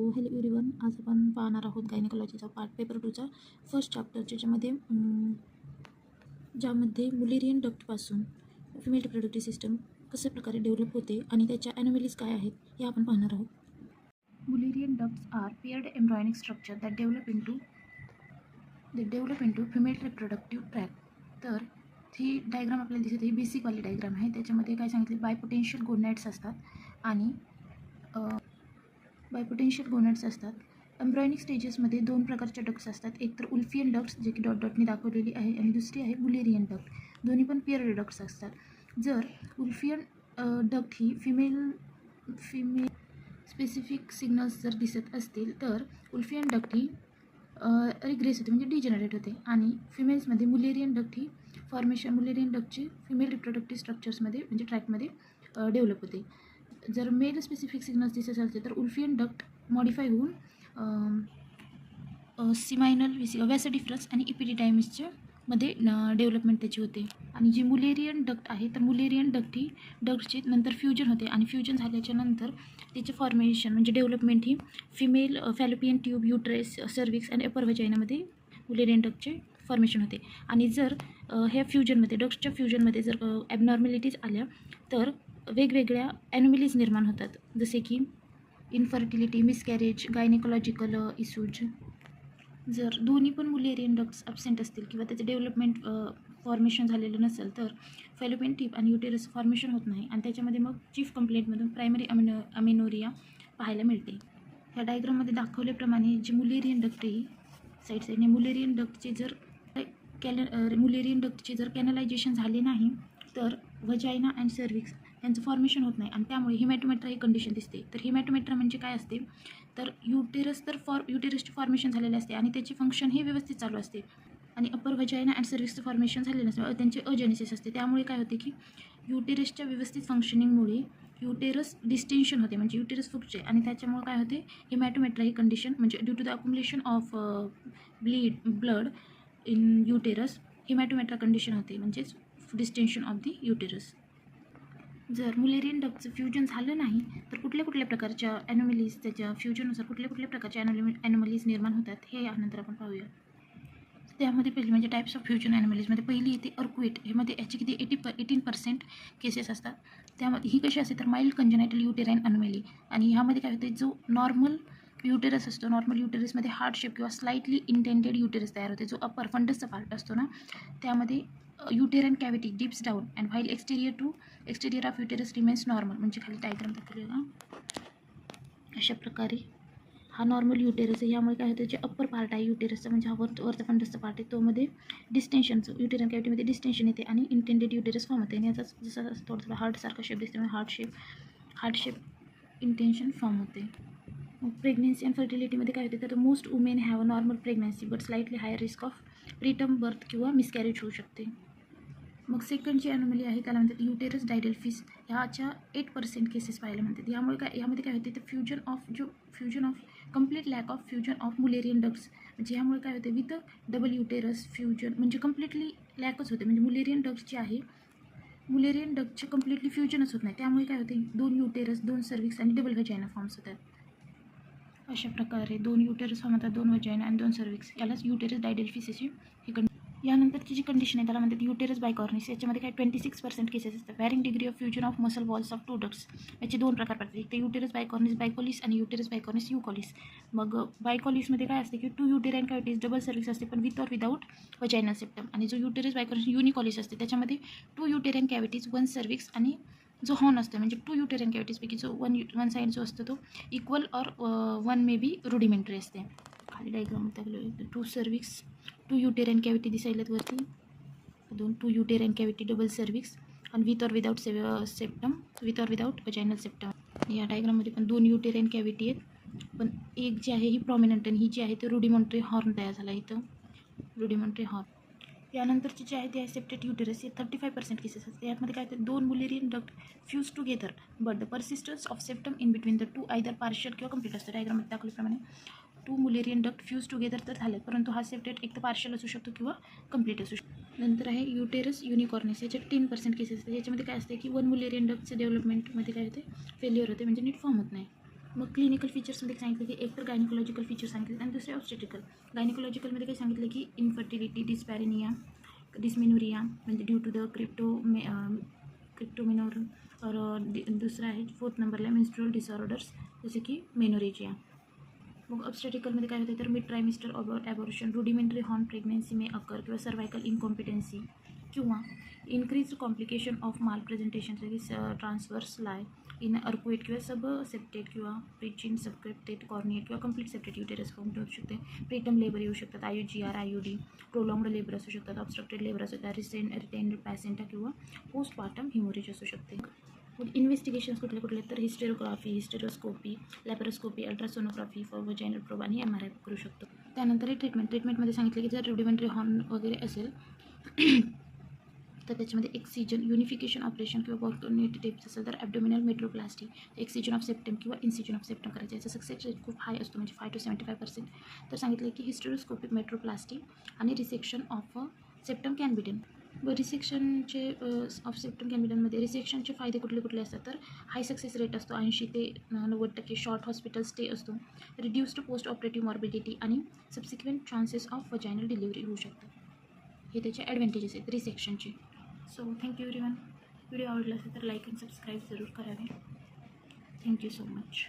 So hello everyone, आज आपण पाहणार आहोत गायनेकॉलॉजीचा पार्ट पेपर 2चा फर्स्ट चॅप्टर, ज्यामध्ये मुलेरियन डक्टपासून फिमेल रिप्रोडक्टिव्ह सिस्टम कशा प्रकारे डेव्हलप होते आणि त्याच्या ॲनोमॅलीज काय आहेत हे आपण पाहणार आहोत. Mullerian ducts are paired embryonic structure that develop into female reproductive tract. तर ही डायग्राम आपल्याला दिसत ही बेसिकवाली डायग्राम आहे. त्याच्यामध्ये काय सांगितले, बायपोटेन्शियल गोनॅड्स असतात आणि एम्ब्रायनिक स्टेजेसमध्ये दोन प्रकारच्या डक्ट्स असतात. एक तर उल्फियन डक्ट्स, जे की डॉट डॉटने दाखवलेली आहे, आणि दुसरी आहे मुलेरियन डक्ट. दोन्ही पण पेअर्ड डक्ट्स असतात. जर उल्फियन डक्ट ही फिमेल स्पेसिफिक सिग्नल्स जर दिसत असतील तर उल्फियन डक्ट ही रिग्रेस होते, म्हणजे डिजनरेट होते. आणि फिमेल्समध्ये मुलेरियन डक्टची फिमेल रिप्रोडक्टिव्ह स्ट्रक्चर्समध्ये म्हणजे ट्रॅकमध्ये डेव्हलप होते. जर मेल स्पेसिफिक सिग्नल्स दिसत असतील तर उल्फियन डक्ट मॉडिफाय होऊन सिमायनल व्यास डिफरन्स आणि इपिडिडायमिसच्या मध्ये डेव्हलपमेंट त्याची होते. आणि जी मुलेरियन डक्ट आहे तर मुलेरियन डक्ट ही डक्टची नंतर फ्युजन होते आणि फ्युजन झाल्याच्या नंतर त्याचे फॉर्मेशन म्हणजे डेव्हलपमेंट ही female fallopian tube, uterus, cervix आणि अपर व्हाजाइनामध्ये मुलेरियन डक्टचे फॉर्मेशन होते. आणि जर ह्या फ्युजनमध्ये डक्टच्या फ्युजनमध्ये जर ॲबनॉर्मॅलिटीज आल्या तर वेगवेगळ्या ॲनोमॅलीज निर्माण होतात, जसे की इन्फर्टिलिटी, मिसकॅरेज, गायनेकॉलॉजिकल इश्यूज. जर दोन्ही पण मुलेरियन डक्ट्स ॲबसेंट असतील किंवा त्याचं डेव्हलपमेंट फॉर्मेशन झालेलं नसेल तर फॅलोपियन टिप आणि युटेरस फॉर्मेशन होत नाही आणि त्याच्यामध्ये मग चीफ कंप्लेंटमधून प्रायमरी अमेनोरिया पाहायला मिळते. ह्या डायग्राममध्ये दाखवल्याप्रमाणे जी मुलेरियन डक्ट ही साईडने मुलेरियन डक्टचे जर कॅनलायझेशन झाले नाही तर व्हजायना अँड सर्विक्स यांचं फॉर्मेशन होत नाही आणि त्यामुळे हिमॅटोमेट्रा ही कंडिशन दिसते. तर हिमॅटोमेट्रा म्हणजे काय असते, तर युटेरसचे फॉर्मेशन झालेले असते आणि त्याचे फंक्शन हे व्यवस्थित चालू असते आणि अपर व्हजायना अँड सर्विक्सचं फॉर्मेशन झालेलं नसते, त्यांचे अजेनेसिस असते. त्यामुळे काय होते की युटेरसच्या व्यवस्थित फंक्शनिंगमुळे युटेरस डिस्टेन्शन होते, म्हणजे युटेरस फुगते आणि त्याच्यामुळे काय होते, हिमॅटोमेट्रा ही कंडिशन म्हणजे due to the accumulation of blood in uterus hematometra condition होते, म्हणजेच डिस्टेन्शन ऑफ दी युटेरस. जर मुलेरियन डक्टचं फ्युजन झालं नाही तर कुठल्या प्रकारच्या ॲनोमॅलीज, त्याच्या फ्युजननुसार कुठल्या प्रकारच्या ॲनोमॅलीज निर्माण होतात हे यानंतर आपण पाहूया. त्यामध्ये पहिली म्हणजे टाईप्स ऑफ फ्युजन ॲनोमॅलीजमध्ये पहिली येते अर्कुएट. ह्यामध्ये याचे किती 18% केसेस असतात. त्यामध्ये ही कशी असते तर माइल्ड कंजेनायटल युटेराईन अनोमॅली. आणि ह्यामध्ये काय होते, जो नॉर्मल युटेरस असतो, नॉर्मल युटेरसमध्ये हार्ट शेप किंवा स्लाइटली इंटेंडेड युटेरस तयार होते. जो अपर फंडसचा पार्ट असतो ना, त्यामध्ये uterine cavity dips down and while exterior of uterus remains normal. म्हणजे खाली डायग्राम दाखवलेला अशा प्रकारे हा नॉर्मल युटेरस आहे. यामुळे काय होतं, जे अप्पर पार्ट आहे युटेरसचा म्हणजे हा वरचा फंडसचा पार्ट आहे, तो मध्ये डिस्टेन्शनचं युटेरियन कॅव्हिटीमध्ये डिस्टेन्शन येते आणि इंटेंडेड युटेरस फॉर्म होते. आणि याचा जसं थोडं हार्टसारखा शेप दिसते, म्हणजे हार्ट शेप इंटेन्शन फॉर्म होते. मग प्रेग्नेन्सी अँड फर्टिलिटीमध्ये काय होते, तर most women have a normal pregnancy but slightly higher risk of preterm birth किंवा मिसकॅरेज होऊ शकते. मग सेकंड जी ॲनोमॅली आहे त्याला म्हणतात युटेरस डायडेल्फिस. ह्याच्या 8% केसेस पाहायला म्हणतात. यामध्ये काय होते, तर fusion of complete lack of fusion of Mullerian ducts. म्हणजे यामुळे काय होते, विथ डबल युटेरस फ्युजन म्हणजे कम्प्लिटली लॅकच होते, म्हणजे मुलेरियन डक्टचे कम्प्लिटली फ्युजनच होत नाही. त्यामुळे काय होते, 2 युटेरस, 2 सर्विक्स आणि डबल व्हजायना फॉर्म्स होतात. अशा प्रकारे 2 युटेरस फॉर्म होतात, 2 व्हजायना आणि 2 सर्विक्स. यालाच युटेरस डायडेल्फिस अशी ही यानंतरची जी कंडिशन आहे त्याला म्हणतात युटेरस बायकॉर्निस. याच्यामध्ये काय 26% केसेस असतात. Varying degree of fusion of muscle walls of 2 ducts. याचे 2 प्रकार पडतात, एक तर युटेरस बायकॉलिस आणि युटेरस बायकॉर्निस युकॉलिस. मग बायकॉलिसमध्ये काय असते की 2 युटेराईन कॅव्हिटीज, डबल सर्विक्स असते पण with or without vaginal septum. आणि जो युटेरस बायकॉर्निस युनिकॉलिस असते त्याच्यामध्ये 2 युटेराईन कॅव्हिटीज, 1 सर्विक्स आणि जो हॉर्न असतो, म्हणजे 2 युटेराईन कॅव्हिटीजपैकी जो वन साईड जो असतो तो equal or 1 may be rudimentary असते. खाली डायग्राम टाकलं, 2 सर्विक्स, 2 युटेराईन कॅव्हिटी दिसायलात वरती, 2 युटेराईन कॅव्हिटी, डबल सर्विक्स आणि with or without septum, with or without vaginal septum. या डायग्राममध्ये पण 2 युटेराईन कॅव्हिटी आहेत, पण एक जी आहे ही प्रॉमिनंट आणि ही जी आहे ते रुडिमेंटरी हॉर्न तयार झाला इथं, रुडिमेंटरी हॉर्न. यानंतरची जी आहे ती आहे सेप्टेड युटेरस. हे 35% केसेस असते. यामध्ये काय होते, 2 Mullerian duct fuse together but the persistence of septum in between the 2 either partial किंवा कंप्लीट असतं. डायग्राममध्ये दाखवल्याप्रमाणे 2 मुलेरियन डक्ट फ्यूज टुगेदर तर झाले, परंतु हा सेप्टेड एक तर पार्शियल असू शकतो किंवा कंप्लीट असू शकतो. नंतर आहे युटेरस युनिकॉर्निस. याच्यात 10% केसेस असते. याच्यामध्ये काय असते की 1 मुलेरियन डक्टचं डेव्हलपमेंटमध्ये काय होते, फेल्युअर होते, म्हणजे नीट फॉर्म होत नाही. मग क्लिनिकल फीचर्समध्ये सांगितलं की एक तर गायनिकोलॉजिकल फीचर सांगितले आणि दुसरे ऑब्स्टेट्रिकल. गायनिकोलॉजिकलमध्ये काय सांगितलं की इन्फर्टिलिटी, डिस्मेनोरिया म्हणजे ड्यू टू द क्रिप्टोमिनोर. और दुसरा आहे 4th नंबरला मेन्स्ट्रुअल डिसऑर्डर्स जसे की मेनोरेजिया. मग ऑब्स्टेट्रिकलमध्ये काय होतं तर mid trimester abortion, rudimentary horn pregnancy may occur किंवा सर्वायकल इनकॉम्पिटन्सी किंवा increase complication of malpresentation जसे की ट्रान्सवर्स लाय इन अर्कुएट किंवा सब सेप्टेड किंवा प्रिचिन सबक्रिप्टेड कॉर्निएट किंवा कंप्लीट सेप्टेड युटेरस फॉर्म होऊ शकते. प्रीटम लेबर येऊ शकतात, IUGR, IUD, प्रोलॉंगड लेबर असू शकतात, ऑब्स्ट्रक्टेड लेबर असू शकतात, रिटेंड पॅसेंटा किंवा पोस्टपार्टम हिमोरेज असू शकते. इन्व्हेस्टिगेशन्स कुठले तर hysteroscopy, laparoscopy, ultrasonography for vaginal probe आणि MRI करू शकतो. त्यानंतर ट्रीटमेंटमध्ये सांगितलं की जर रुडिमेंटरी हॉर्न वगैरे असेल तर त्याच्यामध्ये एक्सिजन युनिफिकेशन ऑपरेशन किंवा बॉर्टोनेट टिप्स असेल तर ॲब्डोमिनल मेट्रोप्लास्टी, एक्सिजन ऑफ सेप्टम किंवा इन्सिजन ऑफ सेप्टम करायचं. याचा सक्सेस रेट खूप हाय असतो म्हणजे 5 to 75%. तर सांगितलं की हिस्टेरोस्कोपिक मेट्रोप्लास्टी आणि resection of septum can be done. रिसेक्शनचे ऑफ सेप्टम कॅन बी डनमध्ये रिसेक्शनचे फायदे कुठले असतात तर हाय सक्सेस रेट असतो 80 ते 90%, शॉर्ट हॉस्पिटल स्टे असतो, रिड्यूस्ड पोस्ट ऑपरेटिव्ह मॉर्बिडिटी आणि subsequent chances of vaginal delivery होऊ शकतात. हे त्याचे ॲडव्हान्टेजेस आहेत रिसेक्शनचे. So thank you everyone. व्हिडिओ आवडला असेल तर लाईक अँड सबस्क्राईब जरूर करावे. Thank you so much.